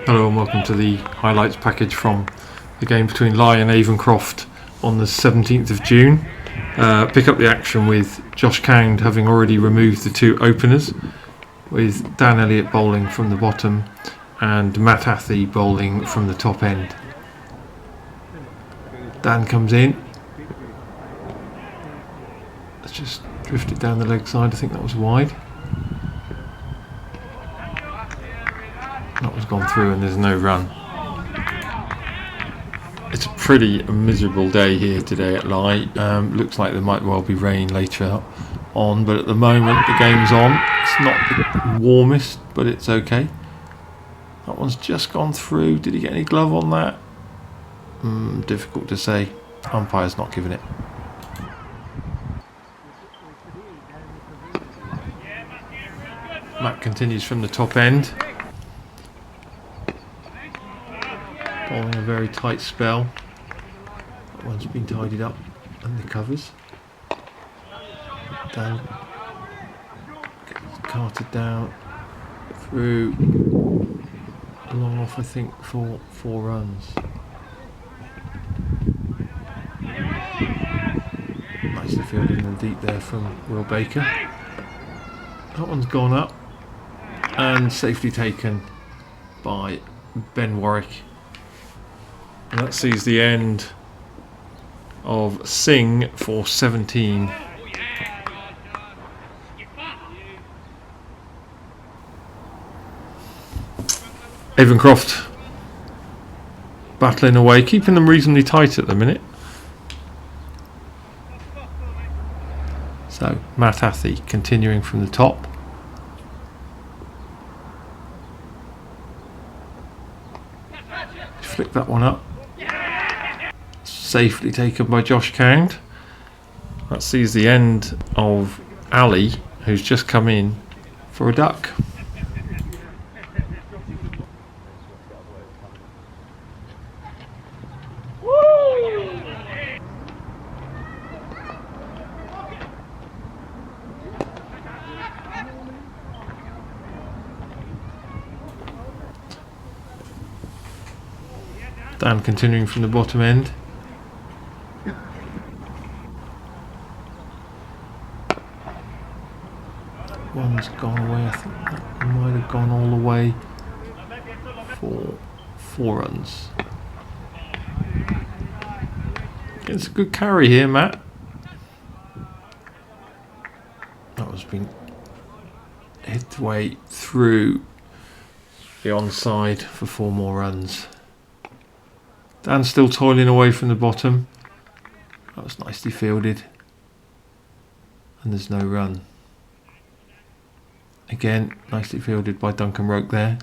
Hello and welcome to the highlights package from the game between Lye and Avoncroft on the 17th of June. Pick up the action with Josh Cound having already removed the two openers, with Dan Elliott bowling from the bottom and Matt Athy bowling from the top end. Dan comes in. Let's just drift it down the leg side. I think that was wide. That was gone through and there's no run. It's a pretty miserable day here today at Lye. Looks like there might well be rain later on, but at the moment the game's on. It's not the warmest, but it's okay. That one's just gone through. Did he get any glove on that? Difficult to say. Umpire's not giving it. Matt continues from the top end. Bowling a very tight spell. That one's been tidied up and the covers. Dan gets carted down through, long off I think for 4 runs. Nicely fielded in the deep there from Will Baker. That one's gone up and safely taken by Ben Warwick. And that sees the end of Singh for 17. Avoncroft battling away, keeping them reasonably tight at the minute. So Matt Athy continuing from the top. Flick that one up. Safely taken by Josh Cound. That sees the end of Ali, who's just come in for a duck. Dan continuing from the bottom end. One's gone away. I think that might have gone all the way for 4 runs. It's a good carry here, Matt. That was been hit the way through the onside for 4 more runs. Dan still toiling away from the bottom. That was nicely fielded. And there's no run. Again, nicely fielded by Duncan Roke there.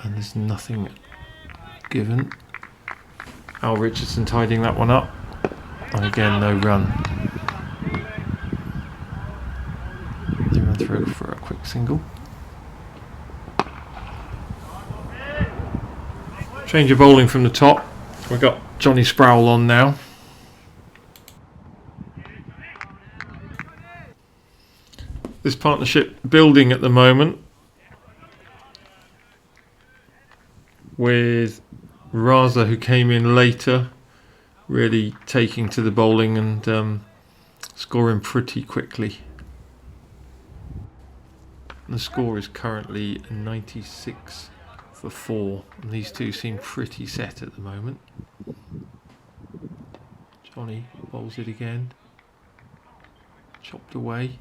And there's nothing given. Al Richardson tidying that one up. And again, no run. They run through for a quick single. Change of bowling from the top. We've got Johnny Sproul on now. This partnership building at the moment, with Raza, who came in later, really taking to the bowling and scoring pretty quickly. And the score is currently 96 for 4, and these two seem pretty set at the moment. Johnny bowls it again. Chopped away.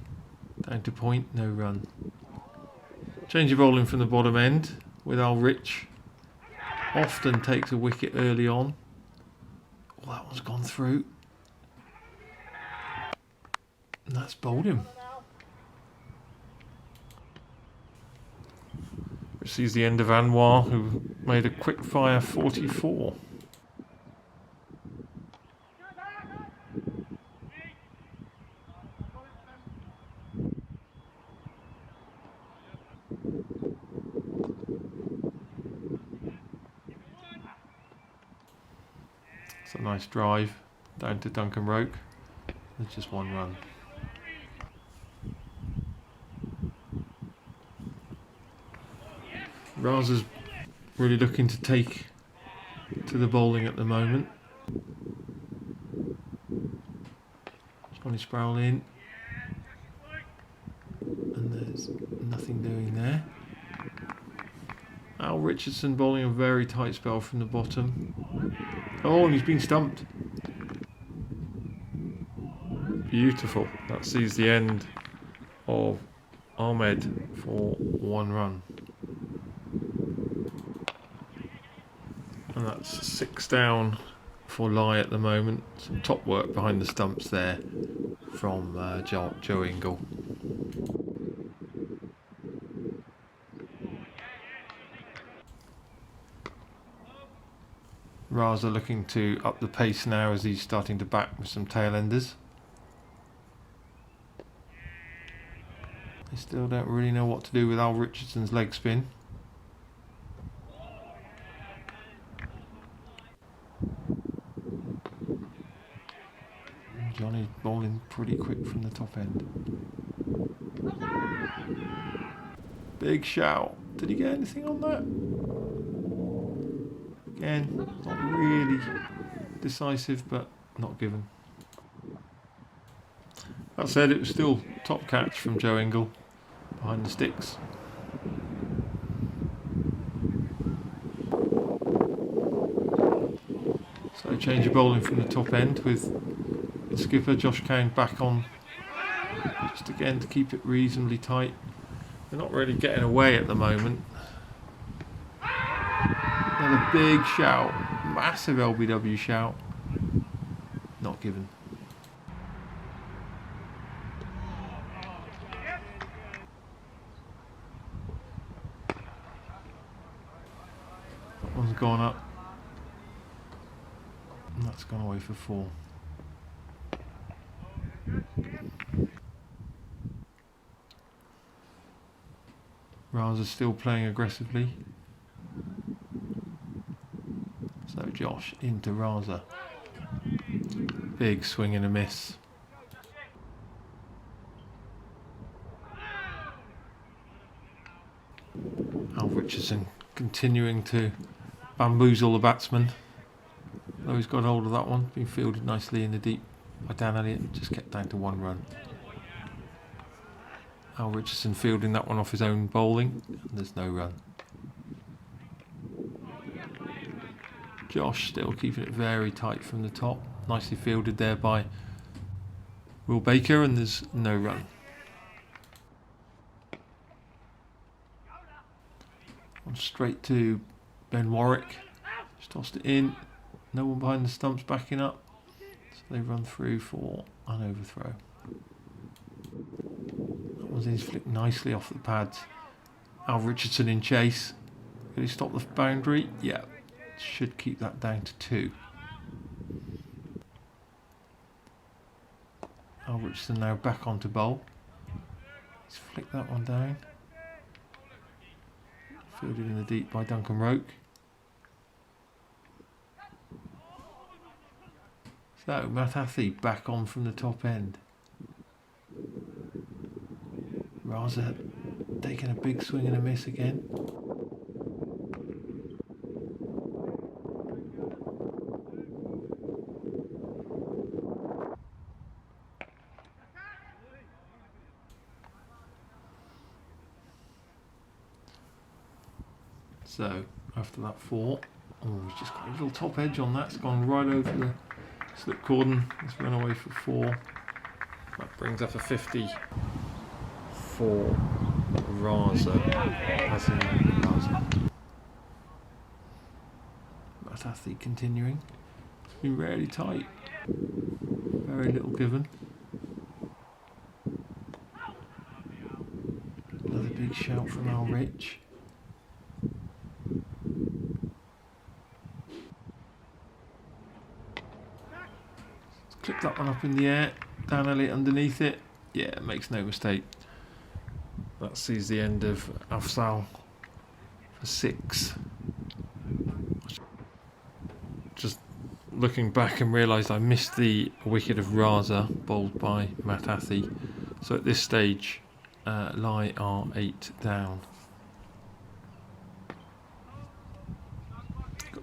Down to point, no run. Change of bowling from the bottom end with Al Rich. Often takes a wicket early on. Oh, that one's gone through. And that's bowled him. Which sees the end of Anwar, who made a quick fire 44. It's a nice drive down to Duncan Roke. There's just 1 run. Raza's really looking to take to the bowling at the moment. Johnny Sproul in, and there's nothing doing there. Al Richardson bowling a very tight spell from the bottom. Oh, and he's been stumped. Beautiful. That sees the end of Ahmed for 1 run. And that's 6 down for Lye at the moment. Some top work behind the stumps there from Joe Ingle. Raza looking to up the pace now as he's starting to back with some tail enders. They still don't really know what to do with Al Richardson's leg spin. Johnny bowling pretty quick from the top end. Big shout. Did he get anything on that? Again, not really decisive, but not given. That said, it was still top catch from Joe Ingle behind the sticks. So change of bowling from the top end with the skipper Josh Cowan back on, just again to keep it reasonably tight. They're not really getting away at the moment. Another big shout, massive LBW shout, not given. That one's gone up, and that's gone away for 4. Raza's still playing aggressively. So Josh into Raza. Big swing and a miss. Al Richardson continuing to bamboozle the batsman. Though he's got hold of that one. Been fielded nicely in the deep by Dan Elliott. Just kept down to 1 run. Al Richardson fielding that one off his own bowling. And there's no run. Josh still keeping it very tight from the top. Nicely fielded there by Will Baker, and there's no run. On straight to Ben Warwick. Just tossed it in. No one behind the stumps backing up. So they run through for an overthrow. That one's in flicked nicely off the pads. Al Richardson in chase. Can he stop the boundary? Yeah. Should keep that down to 2. Al Richardson now back onto bowl. He's flicked that one down. Fielded in the deep by Duncan Roke. So Matt Hathi back on from the top end. Raza taking a big swing and a miss again. So after that 4, he's just got a little top edge on that. It's gone right over the slip cordon. It's run away for 4. That brings up a 50 for Raza. As in Raza. Matathi continuing. It's been really tight. Very little given. Another big shout from Al Rich. Clip that one up in the air. Dan Elliott underneath it. Yeah, makes no mistake. That sees the end of Afzal for 6. Just looking back and realised I missed the wicket of Raza bowled by Matt Hathi. So at this stage, Lye are 8 down.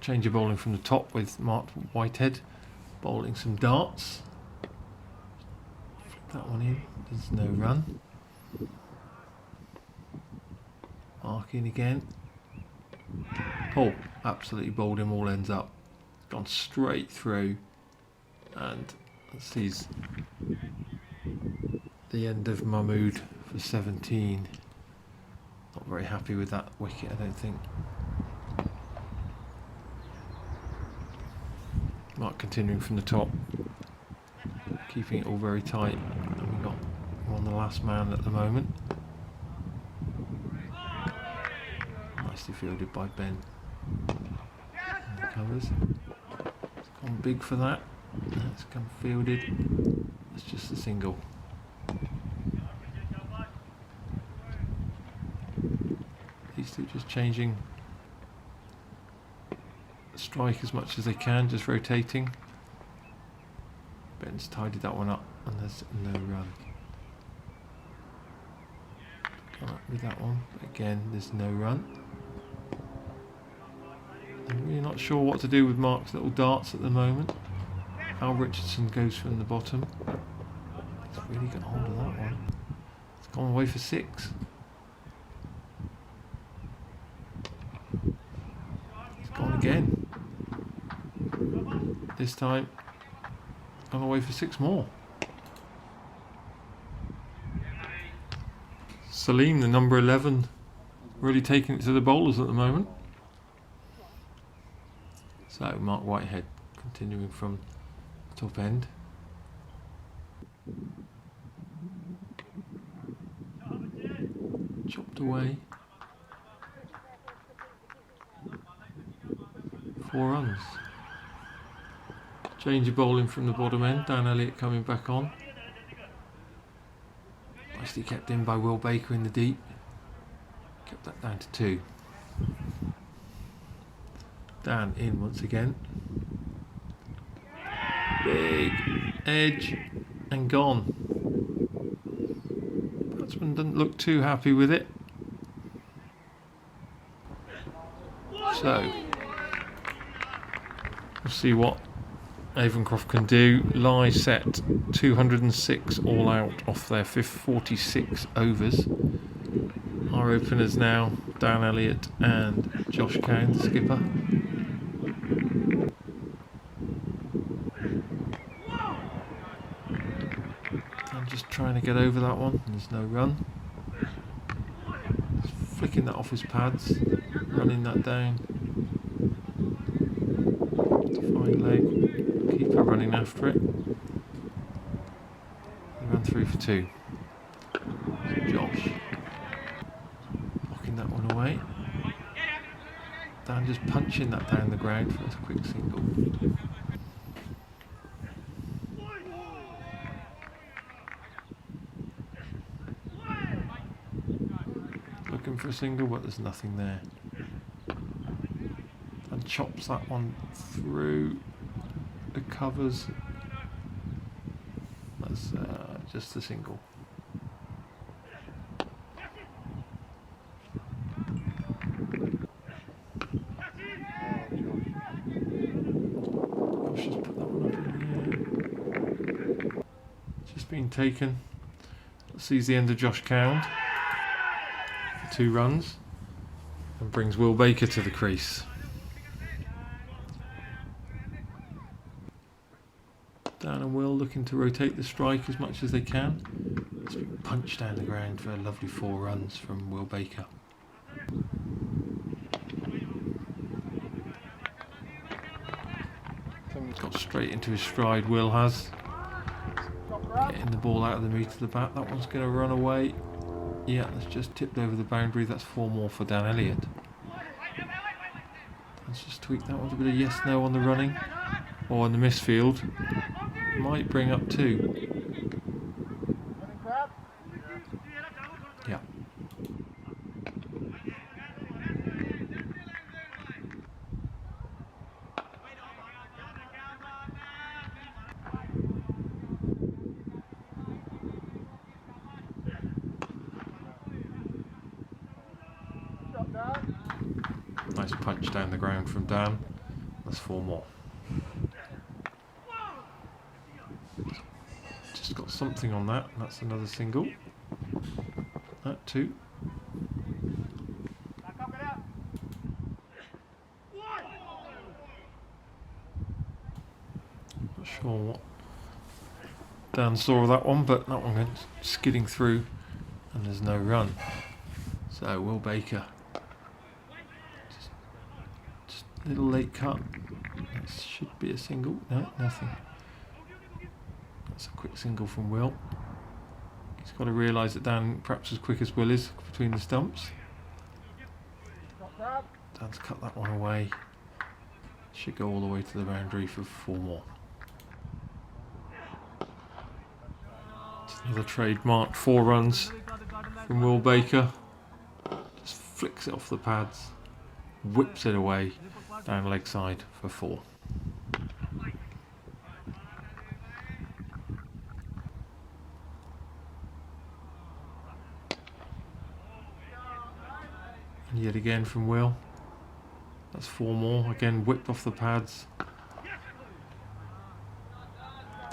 change of bowling from the top with Mark Whitehead bowling some darts. Flip that one in, there's no run. Mark in again. Oh, absolutely bowled him all ends up. Gone straight through, and sees the end of Mahmood for 17. Not very happy with that wicket, I don't think. Mark continuing from the top, keeping it all very tight. And we're on the last man at the moment. Nicely fielded by Ben. And the covers. It's gone big for that. It's come fielded. It's just a single. These two just changing the strike as much as they can, just rotating. Ben's tidied that one up and there's no run. Come up with that one, but again there's no run. I'm really not sure what to do with Mark's little darts at the moment. Al Richardson goes from the bottom. He's really got hold of that one. It's gone away for 6. It's gone again. This time, gone away for 6 more. Salim, the number 11, really taking it to the bowlers at the moment. So Mark Whitehead continuing from the top end. Chopped away. 4 runs. Change of bowling from the bottom end. Dan Elliott coming back on. Nicely kept in by Will Baker in the deep. Kept that down to 2. Dan in once again. Big edge and gone. Batsman doesn't look too happy with it. So we'll see what Avoncroft can do. Lye set 206 all out off their 46 overs. Our openers now, Dan Elliott and Josh Cowan, the skipper. I'm just trying to get over that one. There's no run. Just flicking that off his pads, running that down. Fine leg. Keeper running after it. He ran through for 2. So Josh blocking that one away. Dan just punching that down the ground for a quick single. Looking for a single, but there's nothing there. And chops that one through the covers. That's just a single. Gosh, just put that one up in the air. Just been taken. That sees the end of Josh Cowan for 2 runs and brings Will Baker to the crease. Dan and Will looking to rotate the strike as much as they can. It's been punched down the ground for a lovely 4 runs from Will Baker. Got straight into his stride, Will has. Getting the ball out of the meat of the bat. That one's going to run away. Yeah, that's just tipped over the boundary. That's 4 more for Dan Elliott. Let's just tweak that one. A bit of yes-no on the running. Or on the misfield. Might bring up 2. Yeah. Nice punch down the ground from Dan. That's 4 more. Just got something on that. That's another single. That 2. Not sure what Dan saw of that one, but that one went skidding through and there's no run. So Will Baker, just a little late cut. That should be a single. No, nothing. That's a quick single from Will. He's got to realise that Dan, perhaps as quick as Will is, between the stumps. Dan's cut that one away. Should go all the way to the boundary for 4 more. It's another trademark 4 runs from Will Baker. Just flicks it off the pads, whips it away down leg side for 4. And yet again from Will. That's 4 more. Again whipped off the pads.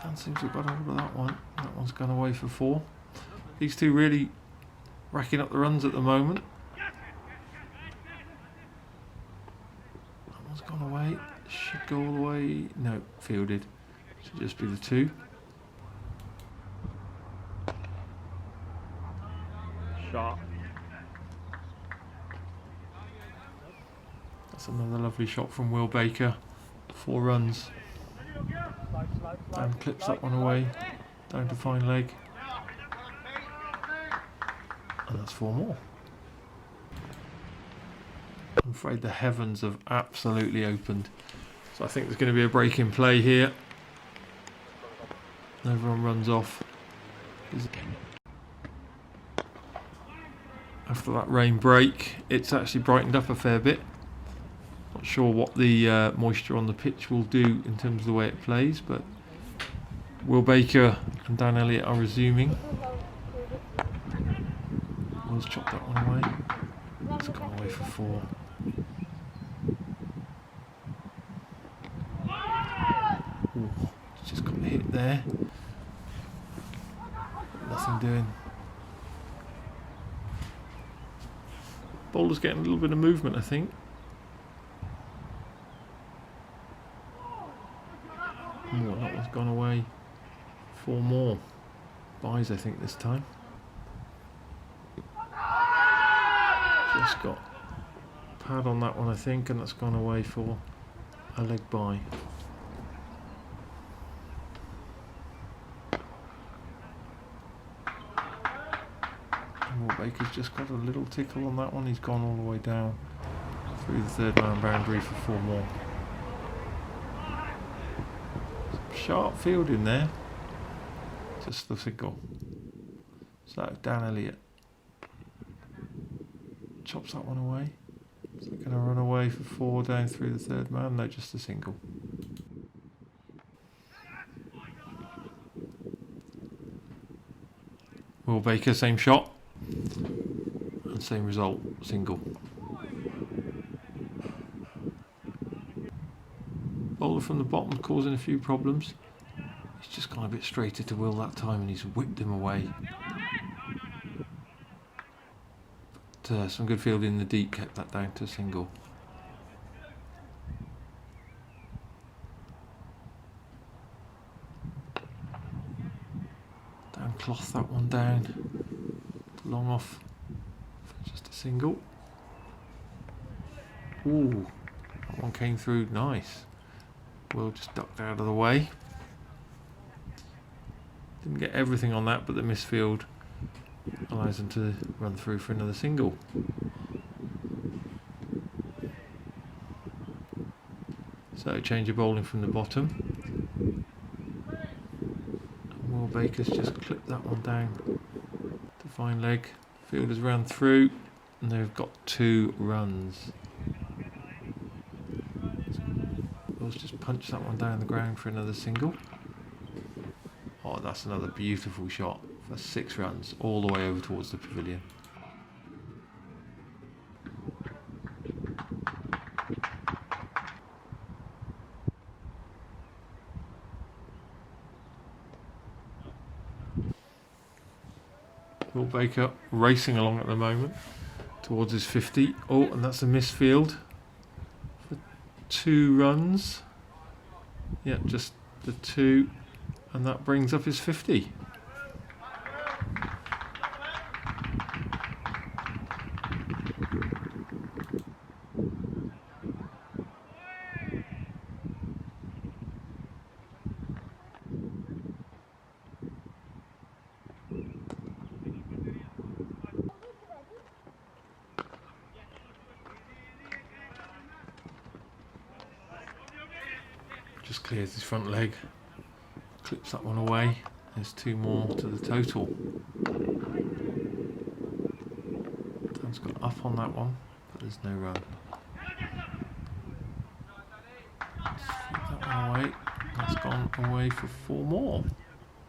Dan seems to have got hold of that one. That one's gone away for 4. These two really racking up the runs at the moment. That one's gone away. Should go all the way. No, fielded. Should just be the 2. Shot. That's another lovely shot from Will Baker. 4 runs. Dan clips that one away. Down to fine leg. And that's 4 more. I'm afraid the heavens have absolutely opened. So I think there's going to be a break in play here. Everyone runs off. After that rain break, it's actually brightened up a fair bit. Not sure what the moisture on the pitch will do in terms of the way it plays, but Will Baker and Dan Elliott are resuming. Will's chopped that one away. It's gone away for 4. Ooh, it's just got hit there. Nothing doing. Bowler's getting a little bit of movement, I think. Oh, that one's gone away. 4 more. Buys, I think, this time. Just got pad on that one, I think, and that's gone away for a leg bye. And Will Baker's just got a little tickle on that one. He's gone all the way down through the 3rd man boundary for 4 more. Sharp field in there. Just the single. So Dan Elliott chops that one away. So they're going to run away for 4 down through the 3rd man. No, just a single. Will Baker, same shot. And same result, single. Bowler from the bottom causing a few problems. He's just gone a bit straighter to Will that time and he's whipped him away. But some good fielding in the deep kept that down to a single. Dan cloth that one down. Long off for just a single. Ooh, that one came through nice. Will just ducked out of the way. Didn't get everything on that, but the misfield allows him to run through for another single. So change of bowling from the bottom. And Will Baker's just clipped that one down to fine leg. Fielders ran through and they've got 2 runs. Will's just punched that one down the ground for another single. Oh, that's another beautiful shot for 6 runs all the way over towards the pavilion. Will Baker racing along at the moment towards his 50. Oh, and that's a misfield for 2 runs. Yep, just the 2, and that brings up his 50. Just clears his front leg, clips that one away. There's 2 more to the total. Dan's got up on that one, but there's no run. Let's flip that one away. That's gone away for 4 more.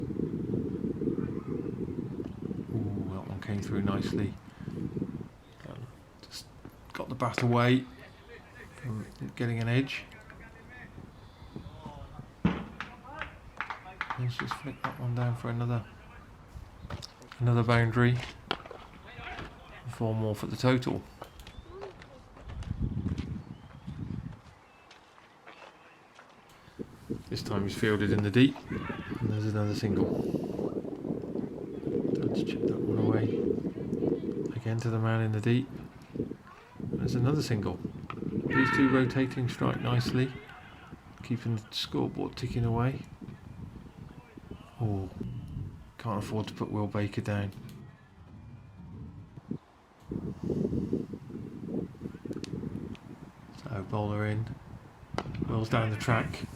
Ooh, that one came through nicely. Just got the bat away from getting an edge. Let's just flick that one down for another boundary. 4 more for the total. This time he's fielded in the deep, and there's another single. Let's chip that one away. Again to the man in the deep. There's another single. These 2 rotating strike nicely, keeping the scoreboard ticking away. Oh, can't afford to put Will Baker down. So bowler in, Will's down the track,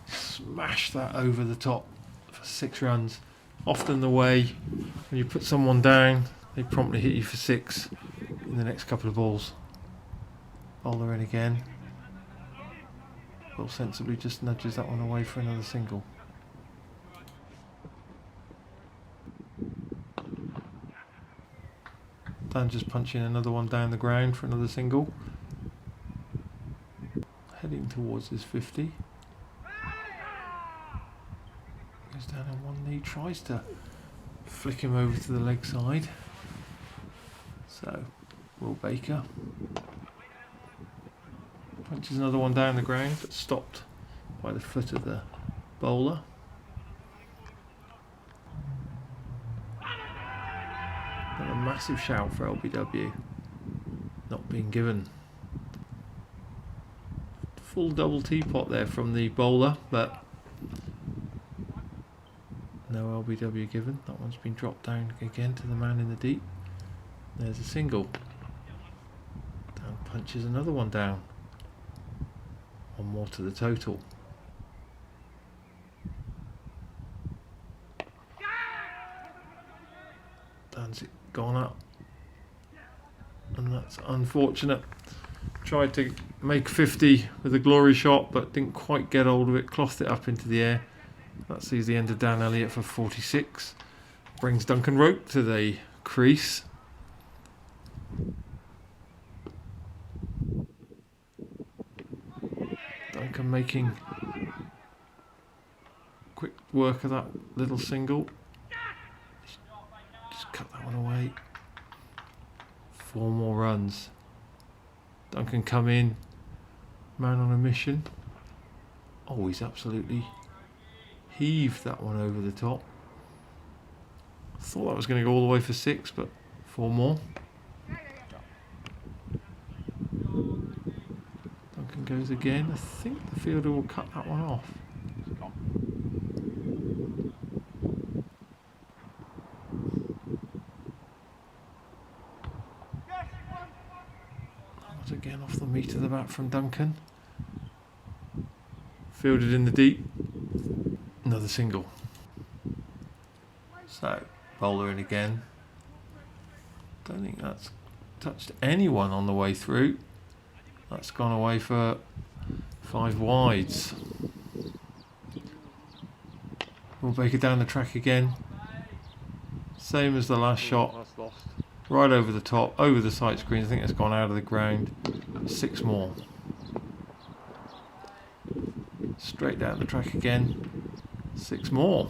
smash that over the top for 6 runs. Often the way when you put someone down, they promptly hit you for 6 in the next couple of balls. Bowler in again. Will sensibly just nudges that one away for another single. Dan just punching another one down the ground for another single. Heading towards his 50. Goes down on one knee, tries to flick him over to the leg side. So, Will Baker punches another one down the ground, but stopped by the foot of the bowler. And a massive shout for LBW, not being given. Full double teapot there from the bowler, but no LBW given. That one's been dropped down again to the man in the deep. There's a single. Dan punches another one down. 1 more to the total. Dan's gone up, and that's unfortunate. Tried to make 50 with a glory shot, but didn't quite get hold of it, clothed it up into the air. That sees the end of Dan Elliott for 46. Brings Duncan Rope to the crease. Duncan making quick work of that little single. Just cut that one away. 4 more runs. Duncan come in, man on a mission. Oh, he's absolutely heaved that one over the top. I thought that was going to go all the way for 6, but 4 more. Duncan goes again. I think the fielder will cut that one off. Again off the meat of the bat from Duncan. Fielded in the deep. Another single. So, bowler in again. Don't think that's touched anyone on the way through. That's gone away for 5 wides. Will Baker down the track again. Same as the last shot. Right over the top, over the sight screens. I think it's gone out of the ground. 6 more. Straight down the track again. 6 more.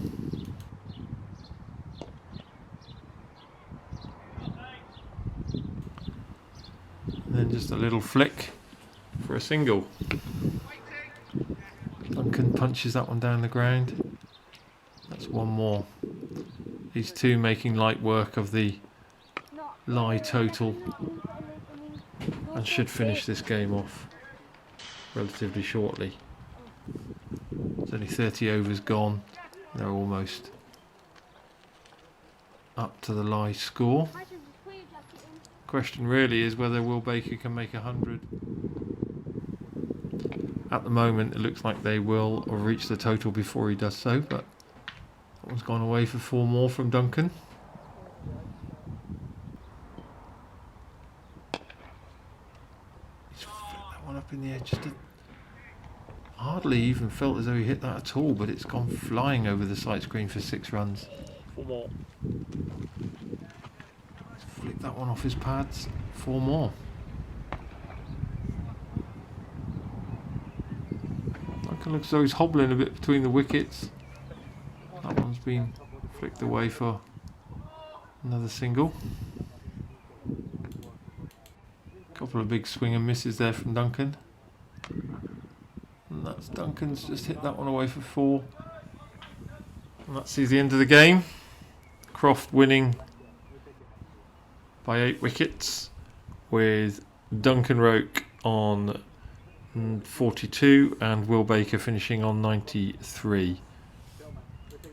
then just a little flick for a single. Duncan punches that one down the ground. That's one more. These two making light work of the Lye total and should finish this game off relatively shortly. There's only 30 overs gone. They're almost up to the Lye score. Question really is whether Will Baker can make 100. At the moment it looks like they will reach the total before he does so, but that one's gone away for 4 more from Duncan. He's flicked that one up in the air, hardly even felt as though he hit that at all, but it's gone flying over the sight screen for 6 runs. 4 more. Let's flick that one off his pads. 4 more. Duncan looks as though he's hobbling a bit between the wickets. That one's been flicked away for another single. Couple of big swing and misses there from Duncan. And that's Duncan's just hit that one away for 4. And that sees the end of the game. Croft winning by 8 wickets, with Duncan Roke on 42 and Will Baker finishing on 93.